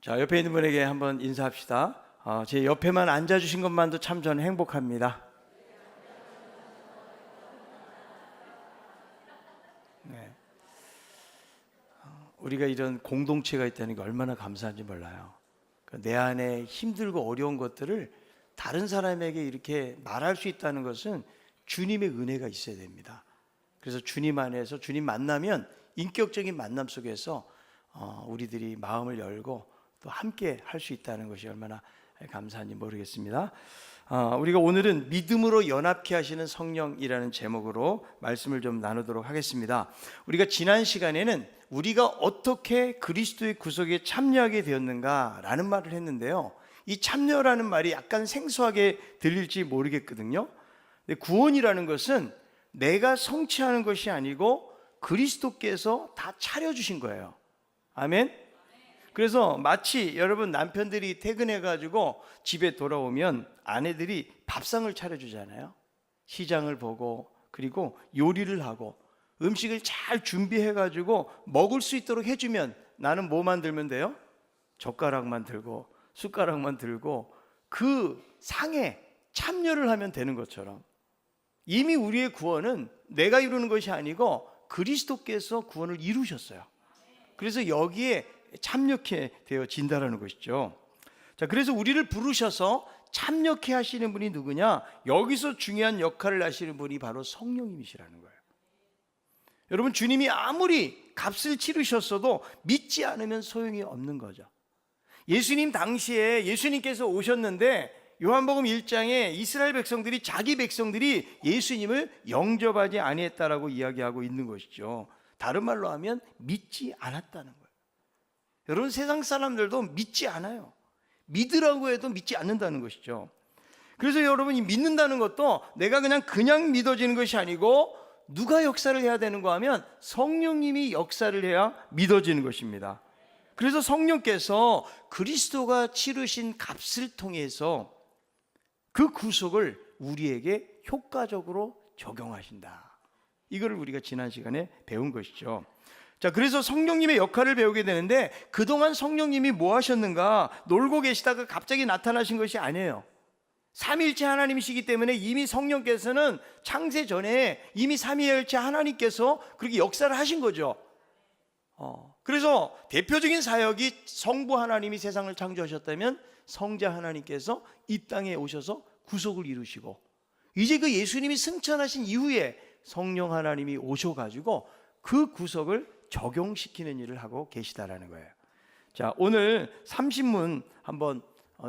자, 옆에 있는 분에게 한번 인사합시다. 제 옆에만 앉아주신 것만도 참 저는 행복합니다. 네. 우리가 이런 공동체가 있다는 게 얼마나 감사한지 몰라요. 내 안에 힘들고 어려운 것들을 다른 사람에게 이렇게 말할 수 있다는 것은 주님의 은혜가 있어야 됩니다. 그래서 주님 안에서 주님 만나면 인격적인 만남 속에서 우리들이 마음을 열고 또 함께 할 수 있다는 것이 얼마나 감사한지 모르겠습니다. 우리가 오늘은 믿음으로 연합케 하시는 성령이라는 제목으로 말씀을 좀 나누도록 하겠습니다. 우리가 지난 시간에는 우리가 어떻게 그리스도의 구속에 참여하게 되었는가라는 말을 했는데요, 이 참여라는 말이 약간 생소하게 들릴지 모르겠거든요. 근데 구원이라는 것은 내가 성취하는 것이 아니고 그리스도께서 다 차려주신 거예요. 아멘. 그래서 마치 여러분 남편들이 퇴근해가지고 집에 돌아오면 아내들이 밥상을 차려주잖아요. 시장을 보고 그리고 요리를 하고 음식을 잘 준비해가지고 먹을 수 있도록 해주면 나는 뭐만 들면 돼요? 젓가락만 들고 숟가락만 들고 그 상에 참여를 하면 되는 것처럼 이미 우리의 구원은 내가 이루는 것이 아니고 그리스도께서 구원을 이루셨어요. 그래서 여기에 참여케 되어진다라는 것이죠. 자, 그래서 우리를 부르셔서 참여케 하시는 분이 누구냐? 여기서 중요한 역할을 하시는 분이 바로 성령님이시라는 거예요. 여러분, 주님이 아무리 값을 치르셨어도 믿지 않으면 소용이 없는 거죠. 예수님 당시에 예수님께서 오셨는데 요한복음 1장에 이스라엘 백성들이 자기 백성들이 예수님을 영접하지 아니했다라고 이야기하고 있는 것이죠. 다른 말로 하면 믿지 않았다는 거예요. 여러분, 세상 사람들도 믿지 않아요. 믿으라고 해도 믿지 않는다는 것이죠. 그래서 여러분이 믿는다는 것도 내가 그냥 믿어지는 것이 아니고 누가 역사를 해야 되는가 하면 성령님이 역사를 해야 믿어지는 것입니다. 그래서 성령께서 그리스도가 치르신 값을 통해서 그 구속을 우리에게 효과적으로 적용하신다. 이거를 우리가 지난 시간에 배운 것이죠. 자, 그래서 성령님의 역할을 배우게 되는데 그동안 성령님이 뭐 하셨는가? 놀고 계시다가 갑자기 나타나신 것이 아니에요. 삼위일체 하나님이시기 때문에 이미 성령께서는 창세 전에 이미 삼위일체 하나님께서 그렇게 역사를 하신 거죠. 그래서 대표적인 사역이 성부 하나님이 세상을 창조하셨다면 성자 하나님께서 이 땅에 오셔서 구속을 이루시고, 이제 그 예수님이 승천하신 이후에 성령 하나님이 오셔가지고 그 구속을 적용시키는 일을 하고 계시다라는 거예요. 자, 오늘 30문 한번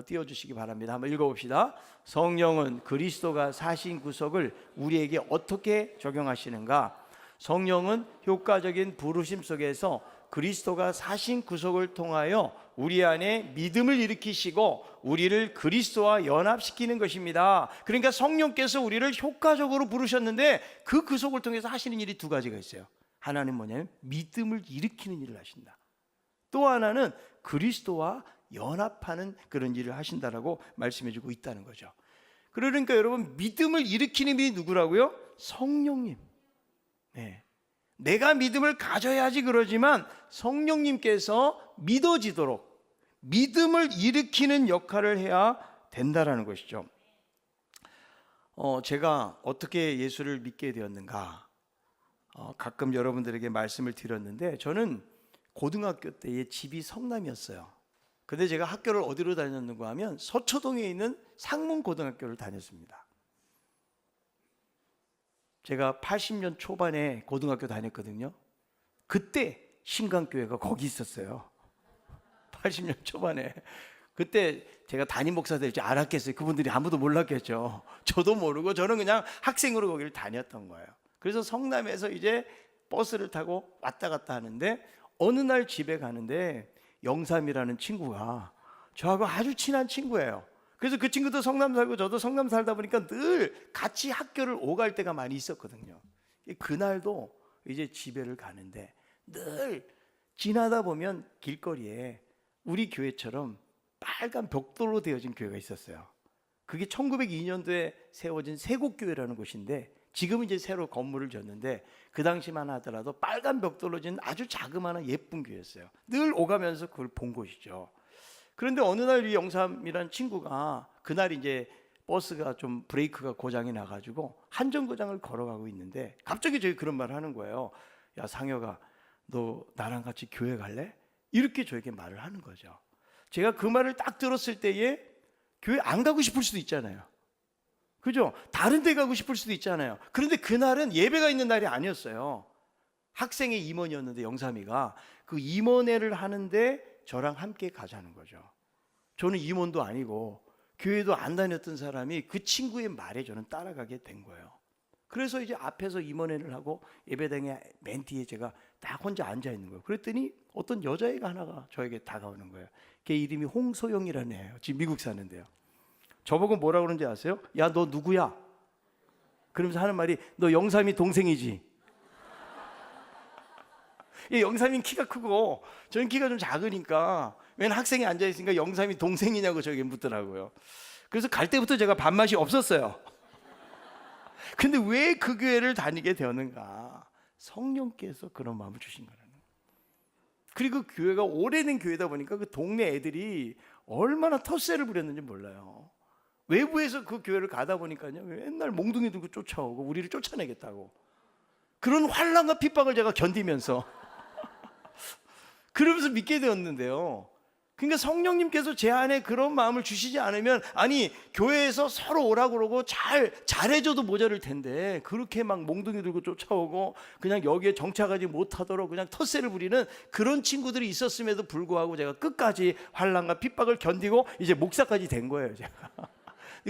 띄워주시기 바랍니다. 한번 읽어봅시다. 성령은 그리스도가 사신 구속을 우리에게 어떻게 적용하시는가? 성령은 효과적인 부르심 속에서 그리스도가 사신 구속을 통하여 우리 안에 믿음을 일으키시고 우리를 그리스도와 연합시키는 것입니다. 그러니까 성령께서 우리를 효과적으로 부르셨는데 그 구속을 통해서 하시는 일이 두 가지가 있어요. 하나는 뭐냐면 믿음을 일으키는 일을 하신다. 또 하나는 그리스도와 연합하는 그런 일을 하신다라고 말씀해주고 있다는 거죠. 그러니까 여러분, 믿음을 일으키는 분이 누구라고요? 성령님. 네. 내가 믿음을 가져야지 그러지만 성령님께서 믿어지도록 믿음을 일으키는 역할을 해야 된다라는 것이죠. 제가 어떻게 예수를 믿게 되었는가? 가끔 여러분들에게 말씀을 드렸는데 저는 고등학교 때의 집이 성남이었어요. 근데 제가 학교를 어디로 다녔는가 하면 서초동에 있는 상문고등학교를 다녔습니다. 제가 80년 초반에 고등학교 다녔거든요. 그때 신강교회가 거기 있었어요. 80년 초반에. 그때 제가 담임 목사 될지 알았겠어요? 그분들이 아무도 몰랐겠죠. 저도 모르고 저는 그냥 학생으로 거기를 다녔던 거예요. 그래서 성남에서 이제 버스를 타고 왔다 갔다 하는데 어느 날 집에 가는데 영삼이라는 친구가 저하고 아주 친한 친구예요. 그래서 그 친구도 성남 살고 저도 성남 살다 보니까 늘 같이 학교를 오갈 때가 많이 있었거든요. 그날도 이제 집에를 가는데 늘 지나다 보면 길거리에 우리 교회처럼 빨간 벽돌로 되어진 교회가 있었어요. 그게 1902년도에 세워진 세곡교회라는 곳인데 지금은 이제 새로 건물을 졌는데 그 당시만 하더라도 빨간 벽돌로 진 아주 자그마한 예쁜 교회였어요. 늘 오가면서 그걸 본 곳이죠. 그런데 어느 날 이 영삼이란 친구가 그날 이제 버스가 좀 브레이크가 고장이 나가지고 한정거장을 걸어가고 있는데 갑자기 저희 그런 말을 하는 거예요. 야 상혁아, 너 나랑 같이 교회 갈래? 이렇게 저에게 말을 하는 거죠. 제가 그 말을 딱 들었을 때에 교회 안 가고 싶을 수도 있잖아요. 그죠? 다른 데 가고 싶을 수도 있잖아요. 그런데 그날은 예배가 있는 날이 아니었어요. 학생의 임원이었는데 영삼이가 그 임원회를 하는데 저랑 함께 가자는 거죠. 저는 임원도 아니고 교회도 안 다녔던 사람이 그 친구의 말에 저는 따라가게 된 거예요. 그래서 이제 앞에서 임원회를 하고 예배당에 맨 뒤에 제가 딱 혼자 앉아 있는 거예요. 그랬더니 어떤 여자애가 하나가 저에게 다가오는 거예요. 걔 이름이 홍소영이라는 애예요. 지금 미국 사는데요. 저보고 뭐라 그러는지 아세요? 야, 너 누구야? 그러면서 하는 말이 너 영삼이 동생이지? 영삼이는 키가 크고 저는 키가 좀 작으니까 웬 학생이 앉아있으니까 영삼이 동생이냐고 저에게 묻더라고요. 그래서 갈 때부터 제가 밥맛이 없었어요. 근데 왜 그 교회를 다니게 되었는가? 성령께서 그런 마음을 주신 거라는 거예요. 그리고 교회가 오래된 교회다 보니까 그 동네 애들이 얼마나 텃세를 부렸는지 몰라요. 외부에서 그 교회를 가다 보니까요 맨날 몽둥이 들고 쫓아오고 우리를 쫓아내겠다고 그런 환난과 핍박을 제가 견디면서 그러면서 믿게 되었는데요. 그러니까 성령님께서 제 안에 그런 마음을 주시지 않으면 아니 교회에서 서로 오라고 그러고 잘해줘도 모자랄 텐데 그렇게 막 몽둥이 들고 쫓아오고 그냥 여기에 정착하지 못하도록 그냥 텃세를 부리는 그런 친구들이 있었음에도 불구하고 제가 끝까지 환난과 핍박을 견디고 이제 목사까지 된 거예요. 제가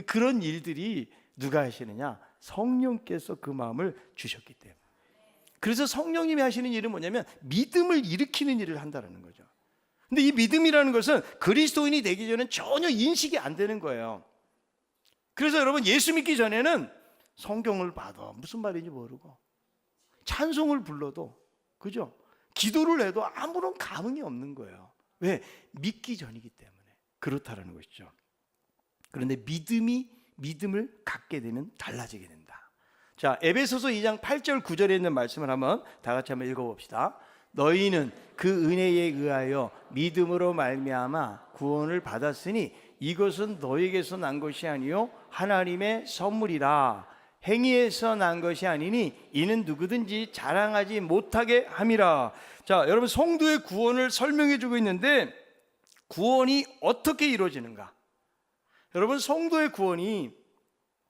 그런 일들이 누가 하시느냐? 성령께서 그 마음을 주셨기 때문에. 그래서 성령님이 하시는 일은 뭐냐면 믿음을 일으키는 일을 한다는 거죠. 근데 이 믿음이라는 것은 그리스도인이 되기 전에는 전혀 인식이 안 되는 거예요. 그래서 여러분 예수 믿기 전에는 성경을 봐도 무슨 말인지 모르고 찬송을 불러도 그죠? 기도를 해도 아무런 감흥이 없는 거예요. 왜? 믿기 전이기 때문에 그렇다라는 것이죠. 그런데 믿음을 갖게 되면 달라지게 된다. 자, 에베소서 2장 8절 9절에 있는 말씀을 한번 다 같이 한번 읽어봅시다. 너희는 그 은혜에 의하여 믿음으로 말미암아 구원을 받았으니 이것은 너희에게서 난 것이 아니요 하나님의 선물이라. 행위에서 난 것이 아니니 이는 누구든지 자랑하지 못하게 함이라. 자, 여러분 성도의 구원을 설명해 주고 있는데 구원이 어떻게 이루어지는가? 여러분 성도의 구원이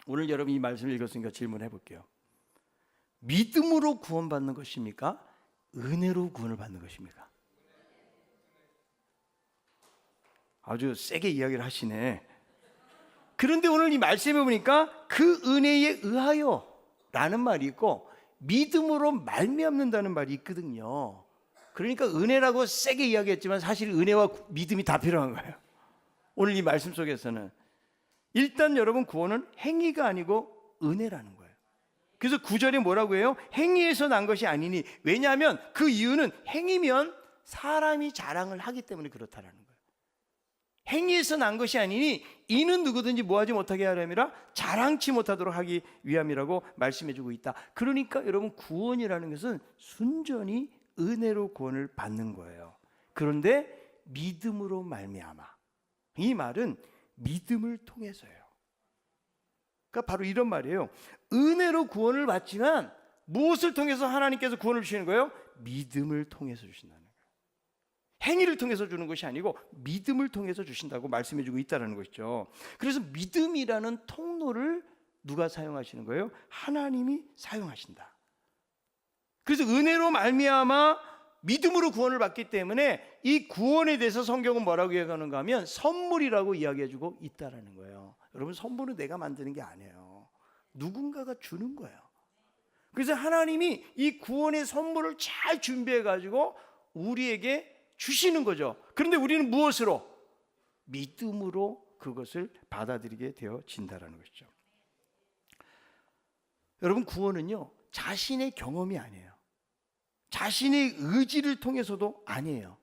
오늘 여러분 이 말씀을 읽었으니까 질문해 볼게요. 믿음으로 구원받는 것입니까? 은혜로 구원을 받는 것입니까? 아주 세게 이야기를 하시네. 그런데 오늘 이 말씀에 보니까 그 은혜에 의하여 라는 말이 있고 믿음으로 말미암는다는 말이 있거든요. 그러니까 은혜라고 세게 이야기했지만 사실 은혜와 믿음이 다 필요한 거예요. 오늘 이 말씀 속에서는 일단 여러분 구원은 행위가 아니고 은혜라는 거예요. 그래서 9절에 뭐라고 해요? 행위에서 난 것이 아니니. 왜냐하면 그 이유는 행위면 사람이 자랑을 하기 때문에 그렇다라는 거예요. 행위에서 난 것이 아니니 이는 누구든지 뭐하지 못하게 하려니라 자랑치 못하도록 하기 위함이라고 말씀해주고 있다. 그러니까 여러분 구원이라는 것은 순전히 은혜로 구원을 받는 거예요. 그런데 믿음으로 말미암아. 이 말은 믿음을 통해서예요. 그러니까 바로 이런 말이에요. 은혜로 구원을 받지만 무엇을 통해서 하나님께서 구원을 주시는 거예요? 믿음을 통해서 주신다는 거예요. 행위를 통해서 주는 것이 아니고 믿음을 통해서 주신다고 말씀해주고 있다는 것이죠. 그래서 믿음이라는 통로를 누가 사용하시는 거예요? 하나님이 사용하신다. 그래서 은혜로 말미암아 믿음으로 구원을 받기 때문에 이 구원에 대해서 성경은 뭐라고 이야기하는가 하면 선물이라고 이야기해주고 있다는 거예요. 여러분 선물은 내가 만드는 게 아니에요. 누군가가 주는 거예요. 그래서 하나님이 이 구원의 선물을 잘 준비해가지고 우리에게 주시는 거죠. 그런데 우리는 무엇으로? 믿음으로 그것을 받아들이게 되어진다는 것이죠. 여러분 구원은요 자신의 경험이 아니에요. 자신의 의지를 통해서도 아니에요.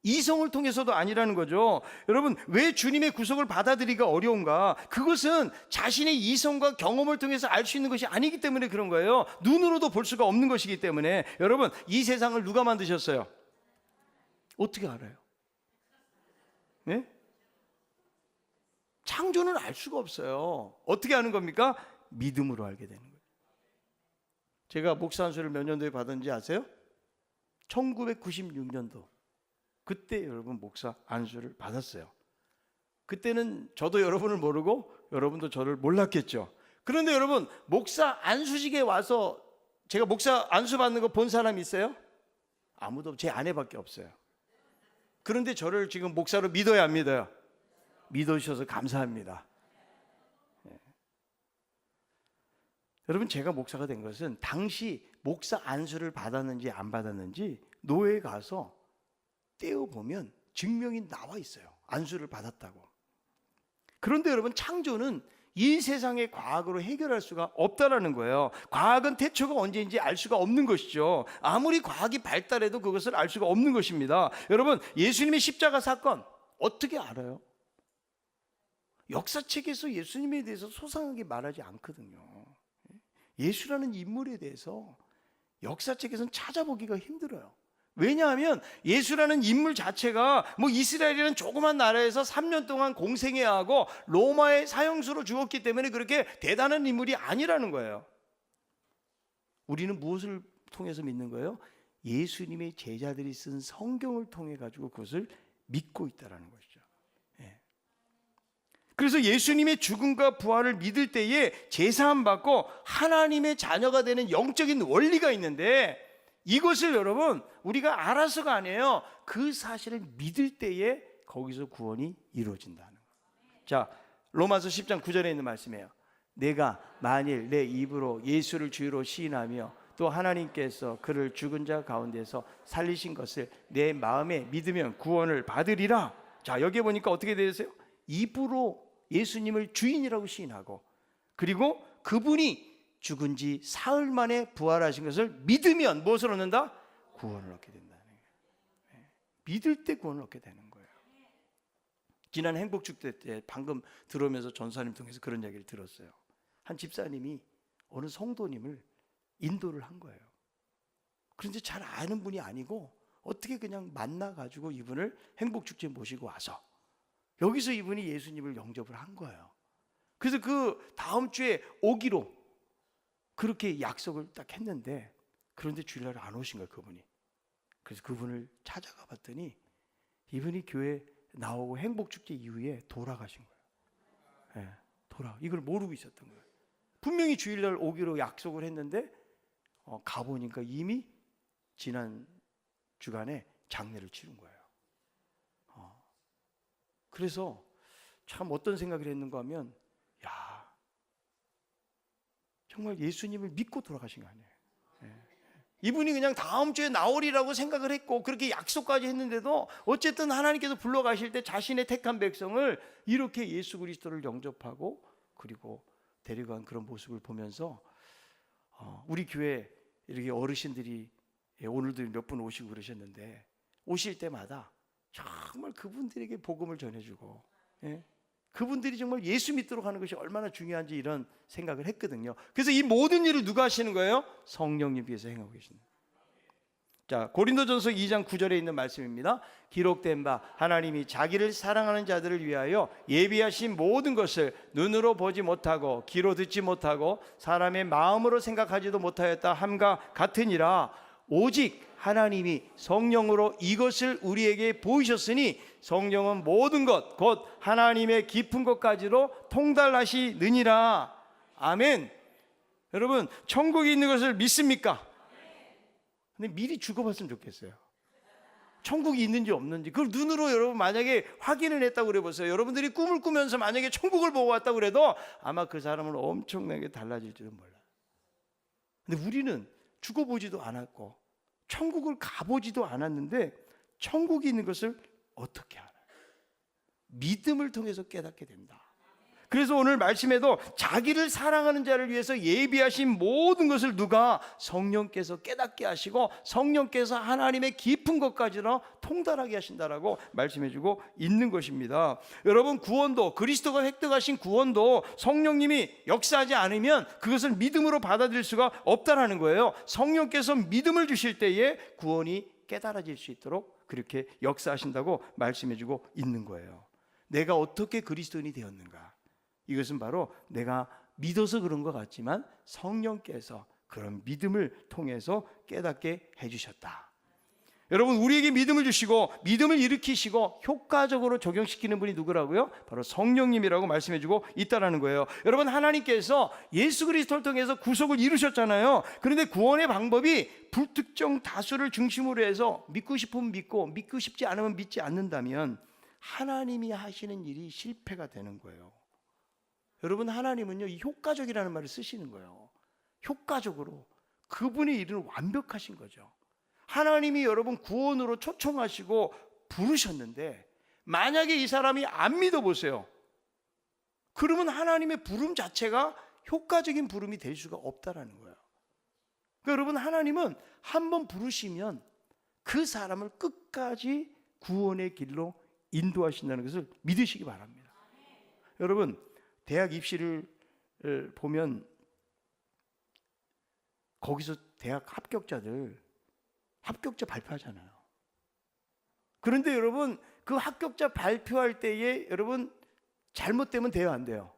이성을 통해서도 아니라는 거죠. 여러분 왜 주님의 구속을 받아들이기가 어려운가? 그것은 자신의 이성과 경험을 통해서 알 수 있는 것이 아니기 때문에 그런 거예요. 눈으로도 볼 수가 없는 것이기 때문에. 여러분 이 세상을 누가 만드셨어요? 어떻게 알아요? 네? 창조는 알 수가 없어요. 어떻게 아는 겁니까? 믿음으로 알게 되는 거예요. 제가 목사 안수를 몇 년도에 받은지 아세요? 1996년도. 그때 여러분 목사 안수를 받았어요. 그때는 저도 여러분을 모르고 여러분도 저를 몰랐겠죠. 그런데 여러분, 목사 안수식에 와서 제가 목사 안수 받는 거 본 사람 있어요? 아무도, 제 아내밖에 없어요. 그런데 저를 지금 목사로 믿어야 안 믿어요? 믿어주셔서 감사합니다. 네. 여러분, 제가 목사가 된 것은 당시 목사 안수를 받았는지 안 받았는지 노예에 가서 떼어보면 증명이 나와 있어요. 안수를 받았다고. 그런데 여러분, 창조는 이 세상의 과학으로 해결할 수가 없다라는 거예요. 과학은 태초가 언제인지 알 수가 없는 것이죠. 아무리 과학이 발달해도 그것을 알 수가 없는 것입니다. 여러분, 예수님의 십자가 사건 어떻게 알아요? 역사책에서 예수님에 대해서 소상하게 말하지 않거든요. 예수라는 인물에 대해서 역사책에서는 찾아보기가 힘들어요. 왜냐하면 예수라는 인물 자체가 뭐 이스라엘이라는 조그만 나라에서 3년 동안 공생해야 하고 로마의 사형수로 죽었기 때문에 그렇게 대단한 인물이 아니라는 거예요. 우리는 무엇을 통해서 믿는 거예요? 예수님의 제자들이 쓴 성경을 통해 가지고 그것을 믿고 있다라는 것이죠. 그래서 예수님의 죽음과 부활을 믿을 때에 제사함 받고 하나님의 자녀가 되는 영적인 원리가 있는데, 이것을 여러분 우리가 알아서가 아니에요. 그 사실을 믿을 때에 거기서 구원이 이루어진다는 거예요. 자, 로마서 10장 9절에 있는 말씀이에요. 내가 만일 내 입으로 예수를 주로 시인하며 또 하나님께서 그를 죽은 자 가운데서 살리신 것을 내 마음에 믿으면 구원을 받으리라. 자, 여기에 보니까 어떻게 되세요? 입으로 예수님을 주인이라고 시인하고, 그리고 그분이 죽은 지 사흘 만에 부활하신 것을 믿으면 무엇을 얻는다? 구원을 얻게 된다는 거예요. 믿을 때 구원을 얻게 되는 거예요. 지난 행복축제 때 방금 들어오면서 전사님 통해서 그런 이야기를 들었어요. 한 집사님이 어느 성도님을 인도를 한 거예요. 그런데 잘 아는 분이 아니고 어떻게 그냥 만나가지고 이분을 행복축제에 모시고 와서 여기서 이분이 예수님을 영접을 한 거예요. 그래서 그 다음 주에 오기로 그렇게 약속을 딱 했는데, 그런데 주일날 안 오신 거예요, 그분이. 그래서 그분을 찾아가 봤더니 이분이 교회 나오고 행복축제 이후에 돌아가신 거예요. 이걸 모르고 있었던 거예요. 분명히 주일날 오기로 약속을 했는데 가보니까 이미 지난 주간에 장례를 치른 거예요. 그래서 참 어떤 생각을 했는가 하면, 야, 정말 예수님을 믿고 돌아가신 거 아니에요. 이분이 그냥 다음 주에 나오리라고 생각을 했고 그렇게 약속까지 했는데도 어쨌든 하나님께서 불러가실 때 자신의 택한 백성을 이렇게 예수 그리스도를 영접하고 그리고 데려간 그런 모습을 보면서 우리 교회 이렇게 어르신들이 오늘도 몇 분 오시고 그러셨는데, 오실 때마다 정말 그분들에게 복음을 전해주고, 그분들이 정말 예수 믿도록 하는 것이 얼마나 중요한지 이런 생각을 했거든요. 그래서 이 모든 일을 누가 하시는 거예요? 성령님께서 행하고 계신다. 자, 고린도전서 2장 9절에 있는 말씀입니다. 기록된 바 하나님이 자기를 사랑하는 자들을 위하여 예비하신 모든 것을 눈으로 보지 못하고 귀로 듣지 못하고 사람의 마음으로 생각하지도 못하였다 함과 같으니라. 오직 하나님이 성령으로 이것을 우리에게 보이셨으니 성령은 모든 것 곧 하나님의 깊은 것까지로 통달하시느니라. 아멘. 여러분, 천국에 있는 것을 믿습니까? 근데 미리 죽어봤으면 좋겠어요. 천국이 있는지 없는지 그걸 눈으로 여러분 만약에 확인을 했다고 그래 보세요. 여러분들이 꿈을 꾸면서 만약에 천국을 보고 왔다고 그래도 아마 그 사람은 엄청나게 달라질지도 몰라요. 근데 우리는 죽어보지도 않았고 천국을 가보지도 않았는데 천국이 있는 것을 어떻게 알아요? 믿음을 통해서 깨닫게 된다. 그래서 오늘 말씀에도 자기를 사랑하는 자를 위해서 예비하신 모든 것을 누가? 성령께서 깨닫게 하시고 성령께서 하나님의 깊은 것까지로 통달하게 하신다라고 말씀해주고 있는 것입니다. 여러분, 구원도, 그리스도가 획득하신 구원도 성령님이 역사하지 않으면 그것을 믿음으로 받아들일 수가 없다라는 거예요. 성령께서 믿음을 주실 때에 구원이 깨달아질 수 있도록 그렇게 역사하신다고 말씀해주고 있는 거예요. 내가 어떻게 그리스도인이 되었는가? 이것은 바로 내가 믿어서 그런 것 같지만 성령께서 그런 믿음을 통해서 깨닫게 해주셨다. 여러분, 우리에게 믿음을 주시고 믿음을 일으키시고 효과적으로 적용시키는 분이 누구라고요? 바로 성령님이라고 말씀해주고 있다는 거예요. 여러분, 하나님께서 예수 그리스도를 통해서 구속을 이루셨잖아요. 그런데 구원의 방법이 불특정 다수를 중심으로 해서 믿고 싶으면 믿고 믿고 싶지 않으면 믿지 않는다면 하나님이 하시는 일이 실패가 되는 거예요. 여러분, 하나님은요, 이 효과적이라는 말을 쓰시는 거예요. 효과적으로 그분의 일은 완벽하신 거죠. 하나님이 여러분 구원으로 초청하시고 부르셨는데 만약에 이 사람이 안 믿어보세요. 그러면 하나님의 부름 자체가 효과적인 부름이 될 수가 없다라는 거예요. 그러니까 여러분, 하나님은 한번 부르시면 그 사람을 끝까지 구원의 길로 인도하신다는 것을 믿으시기 바랍니다. 여러분, 대학 입시를 보면 거기서 대학 합격자 발표하잖아요. 그런데 여러분, 그 합격자 발표할 때에 여러분 잘못되면 돼요, 안 돼요?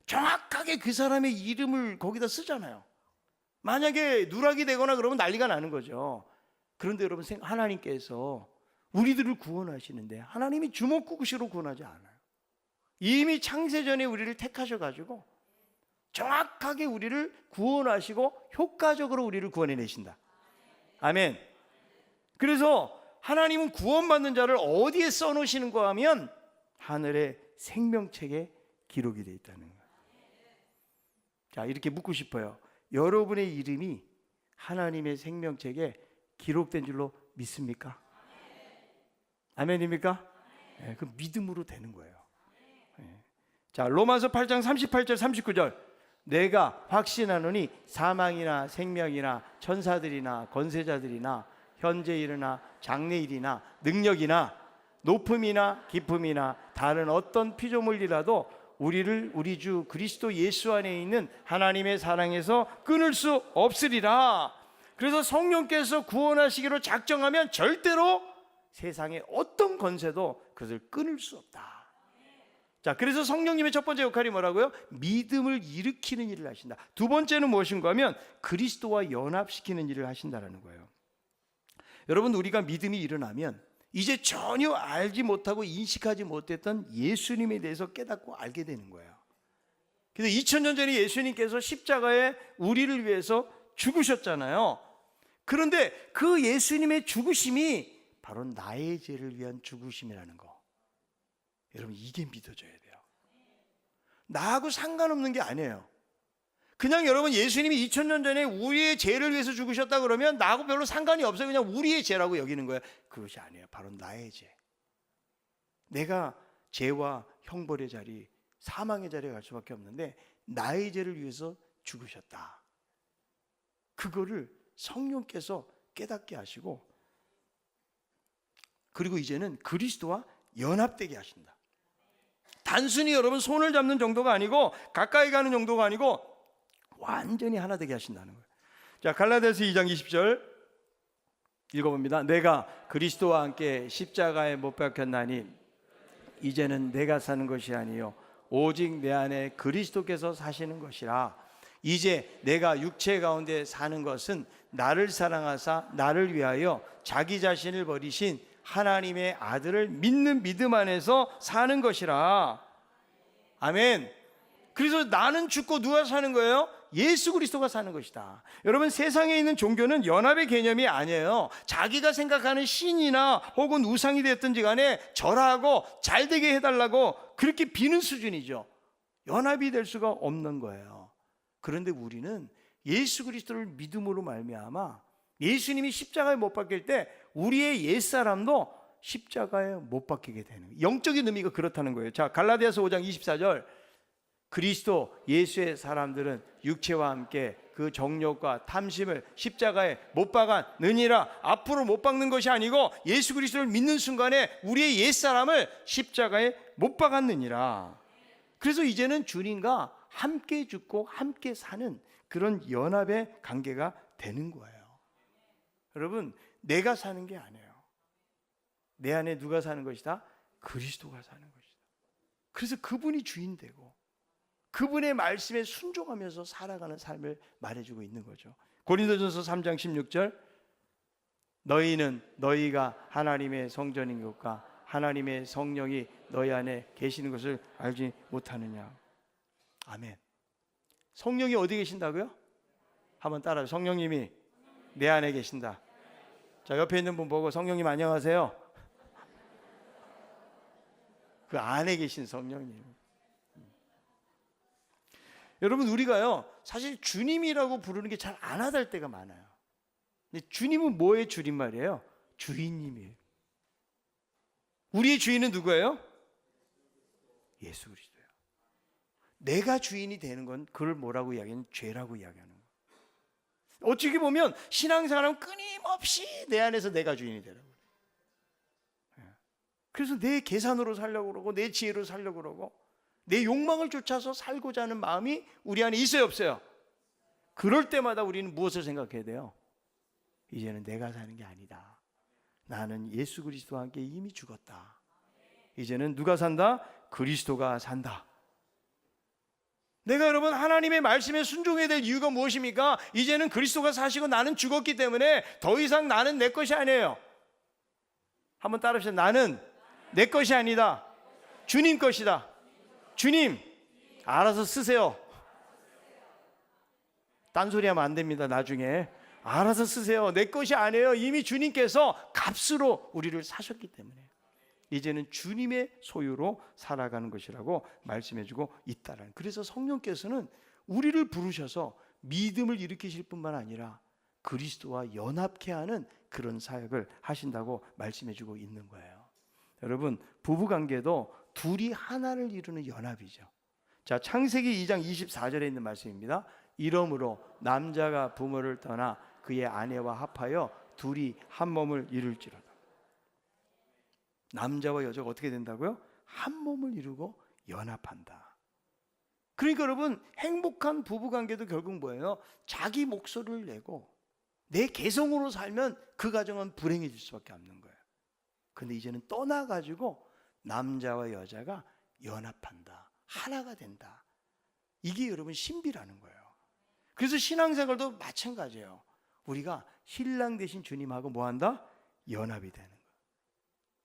정확하게 그 사람의 이름을 거기다 쓰잖아요. 만약에 누락이 되거나 그러면 난리가 나는 거죠. 그런데 여러분, 하나님께서 우리들을 구원하시는데 하나님이 주먹구구시로 구원하지 않아요. 이미 창세전에 우리를 택하셔가지고 정확하게 우리를 구원하시고 효과적으로 우리를 구원해내신다. 아멘. 그래서 하나님은 구원받는 자를 어디에 써놓으시는가 하면 하늘의 생명책에 기록이 되어 있다는 거예요. 자, 이렇게 묻고 싶어요. 여러분의 이름이 하나님의 생명책에 기록된 줄로 믿습니까? 아멘입니까? 네, 그 믿음으로 되는 거예요. 네. 자, 로마서 8장 38절 39절. 내가 확신하노니 사망이나 생명이나 천사들이나 권세자들이나 현재 일이나 장래 일이나 능력이나 높음이나 깊음이나 다른 어떤 피조물이라도 우리를 우리 주 그리스도 예수 안에 있는 하나님의 사랑에서 끊을 수 없으리라. 그래서 성령께서 구원하시기로 작정하면 절대로 세상의 어떤 권세도 그것을 끊을 수 없다. 자, 그래서 성령님의 첫 번째 역할이 뭐라고요? 믿음을 일으키는 일을 하신다. 두 번째는 무엇인가 하면 그리스도와 연합시키는 일을 하신다라는 거예요. 여러분, 우리가 믿음이 일어나면 이제 전혀 알지 못하고 인식하지 못했던 예수님에 대해서 깨닫고 알게 되는 거예요. 그래서 2000년 전에 예수님께서 십자가에 우리를 위해서 죽으셨잖아요. 그런데 그 예수님의 죽으심이 바로 나의 죄를 위한 죽으심이라는 거, 여러분, 이게 믿어져야 돼요. 나하고 상관없는 게 아니에요. 그냥 여러분, 예수님이 2000년 전에 우리의 죄를 위해서 죽으셨다 그러면 나하고 별로 상관이 없어요. 그냥 우리의 죄라고 여기는 거예요. 그것이 아니에요. 바로 나의 죄. 내가 죄와 형벌의 자리, 사망의 자리에 갈 수밖에 없는데 나의 죄를 위해서 죽으셨다. 그거를 성령께서 깨닫게 하시고, 그리고 이제는 그리스도와 연합되게 하신다. 단순히 여러분 손을 잡는 정도가 아니고 가까이 가는 정도가 아니고 완전히 하나 되게 하신다는 거예요. 자, 갈라디아서 2장 20절 읽어봅니다. 내가 그리스도와 함께 십자가에 못 박혔나니 이제는 내가 사는 것이 아니요 오직 내 안에 그리스도께서 사시는 것이라. 이제 내가 육체 가운데 사는 것은 나를 사랑하사 나를 위하여 자기 자신을 버리신 하나님의 아들을 믿는 믿음 안에서 사는 것이라. 아멘. 그래서 나는 죽고 누가 사는 거예요? 예수 그리스도가 사는 것이다. 여러분, 세상에 있는 종교는 연합의 개념이 아니에요. 자기가 생각하는 신이나 혹은 우상이 됐든지 간에 절하고 잘되게 해달라고 그렇게 비는 수준이죠. 연합이 될 수가 없는 거예요. 그런데 우리는 예수 그리스도를 믿음으로 말미암아 예수님이 십자가에 못 박힐 때 우리의 옛사람도 십자가에 못 박히게 되는 거예요. 영적인 의미가 그렇다는 거예요. 자, 갈라디아서 5장 24절. 그리스도 예수의 사람들은 육체와 함께 그 정욕과 탐심을 십자가에 못 박았느니라. 앞으로 못 박는 것이 아니고 예수 그리스도를 믿는 순간에 우리의 옛사람을 십자가에 못 박았느니라. 그래서 이제는 주님과 함께 죽고 함께 사는 그런 연합의 관계가 되는 거예요. 여러분, 내가 사는 게 아니에요. 내 안에 누가 사는 것이다? 그리스도가 사는 것이다. 그래서 그분이 주인 되고 그분의 말씀에 순종하면서 살아가는 삶을 말해주고 있는 거죠. 고린도전서 3장 16절, 너희는 너희가 하나님의 성전인 것과 하나님의 성령이 너희 안에 계시는 것을 알지 못하느냐. 아멘. 성령이 어디 계신다고요? 한번 따라요. 성령님이 내 안에 계신다. 자, 옆에 있는 분 보고 성령님 안녕하세요. 그 안에 계신 성령님. 여러분, 우리가요 사실 주님이라고 부르는 게 잘 안 와닿을 때가 많아요. 근데 주님은 뭐의 줄임말이에요? 주인님이에요. 우리의 주인은 누구예요? 예수 그리스도예요. 내가 주인이 되는 건 그걸 뭐라고 이야기하는? 죄라고 이야기하는 거예요. 어떻게 보면 신앙생활은 끊임없이 내 안에서 내가 주인이 되라고. 그래서 내 계산으로 살려고 그러고 내 지혜로 살려고 그러고 내 욕망을 쫓아서 살고자 하는 마음이 우리 안에 있어요, 없어요? 그럴 때마다 우리는 무엇을 생각해야 돼요? 이제는 내가 사는 게 아니다. 나는 예수 그리스도와 함께 이미 죽었다. 이제는 누가 산다? 그리스도가 산다. 내가 여러분 하나님의 말씀에 순종해야 될 이유가 무엇입니까? 이제는 그리스도가 사시고 나는 죽었기 때문에 더 이상 나는 내 것이 아니에요. 한번 따라합시다. 나는 내 것이 아니다. 주님 것이다. 주님 알아서 쓰세요. 딴소리하면 안 됩니다. 나중에 알아서 쓰세요. 내 것이 아니에요. 이미 주님께서 값으로 우리를 사셨기 때문에 이제는 주님의 소유로 살아가는 것이라고 말씀해주고 있다라는. 그래서 성령께서는 우리를 부르셔서 믿음을 일으키실 뿐만 아니라 그리스도와 연합케 하는 그런 사역을 하신다고 말씀해주고 있는 거예요. 여러분, 부부관계도 둘이 하나를 이루는 연합이죠. 자, 창세기 2장 24절에 있는 말씀입니다. 이러므로 남자가 부모를 떠나 그의 아내와 합하여 둘이 한 몸을 이룰지로다. 남자와 여자가 어떻게 된다고요? 한 몸을 이루고 연합한다. 그러니까 여러분, 행복한 부부관계도 결국 뭐예요? 자기 목소리를 내고 내 개성으로 살면 그 가정은 불행해질 수밖에 없는 거예요. 근데 이제는 떠나가지고 남자와 여자가 연합한다. 하나가 된다. 이게 여러분 신비라는 거예요. 그래서 신앙생활도 마찬가지예요. 우리가 신랑 되신 주님하고 뭐한다? 연합이 되는 거예요.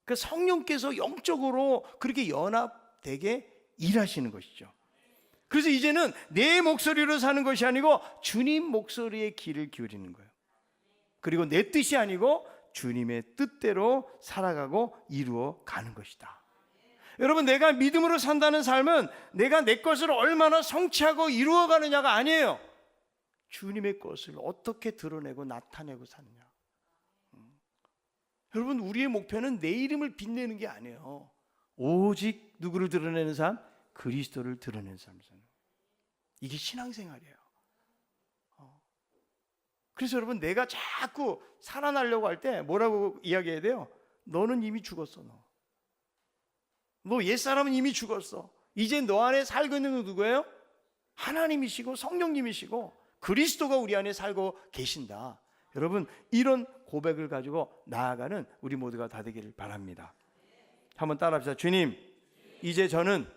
그러니까 성령께서 영적으로 그렇게 연합되게 일하시는 것이죠. 그래서 이제는 내 목소리로 사는 것이 아니고 주님 목소리에 귀를 기울이는 거예요. 그리고 내 뜻이 아니고 주님의 뜻대로 살아가고 이루어 가는 것이다. 여러분, 내가 믿음으로 산다는 삶은 내가 내 것을 얼마나 성취하고 이루어 가느냐가 아니에요. 주님의 것을 어떻게 드러내고 나타내고 사느냐. 여러분, 우리의 목표는 내 이름을 빛내는 게 아니에요. 오직 누구를 드러내는 삶? 그리스도를 드러내는 삶. 이게 신앙생활이에요. 그래서 여러분, 내가 자꾸 살아나려고 할 때 뭐라고 이야기해야 돼요? 너는 이미 죽었어. 너 옛사람은 이미 죽었어. 이제 너 안에 살고 있는 건 누구예요? 하나님이시고 성령님이시고 그리스도가 우리 안에 살고 계신다. 여러분, 이런 고백을 가지고 나아가는 우리 모두가 다 되기를 바랍니다. 한번 따라합시다. 주님, 이제 저는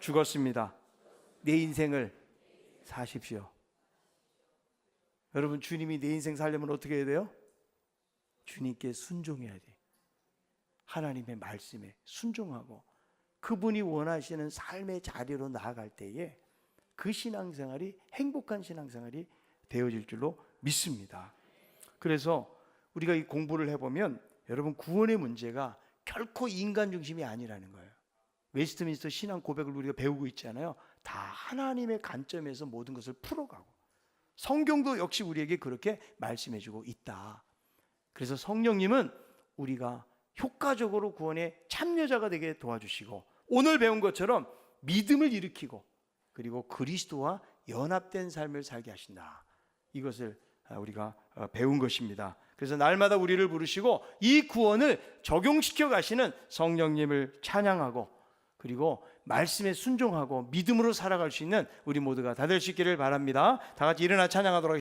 죽었습니다. 내 인생을 사십시오. 여러분, 주님이 내 인생 살려면 어떻게 해야 돼요? 주님께 순종해야 돼. 하나님의 말씀에 순종하고 그분이 원하시는 삶의 자리로 나아갈 때에 그 신앙생활이 행복한 신앙생활이 되어질 줄로 믿습니다. 그래서 우리가 이 공부를 해보면 여러분, 구원의 문제가 결코 인간 중심이 아니라는 거예요. 웨스트민스터 신앙 고백을 우리가 배우고 있잖아요. 다 하나님의 관점에서 모든 것을 풀어가고 성경도 역시 우리에게 그렇게 말씀해주고 있다. 그래서 성령님은 우리가 효과적으로 구원의 참여자가 되게 도와주시고 오늘 배운 것처럼 믿음을 일으키고 그리고 그리스도와 연합된 삶을 살게 하신다. 이것을 우리가 배운 것입니다. 그래서 날마다 우리를 부르시고 이 구원을 적용시켜 가시는 성령님을 찬양하고 그리고 말씀에 순종하고 믿음으로 살아갈 수 있는 우리 모두가 다 될 수 있기를 바랍니다. 다 같이 일어나 찬양하도록 하겠습니다.